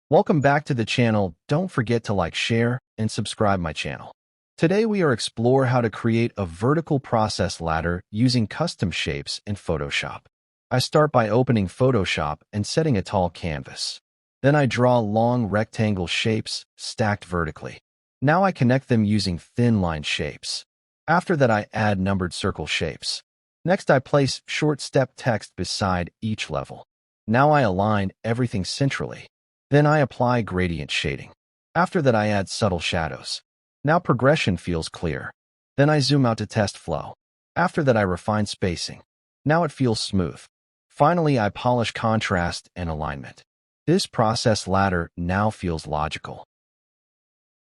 Welcome back to the channel. Don't forget to like, share, and subscribe my channel. Today we are explore how to create a vertical process ladder using custom shapes in Photoshop. I start by opening Photoshop and setting a tall canvas. Then I draw long rectangle shapes stacked vertically. Now I connect them using thin line shapes. After that I add numbered circle shapes. Next I place short step text beside each level. Now I align everything centrally. Then I apply gradient shading. After that I add subtle shadows. Now progression feels clear. Then I zoom out to test flow. After that I refine spacing. Now it feels smooth. Finally I polish contrast and alignment. This process ladder now feels logical.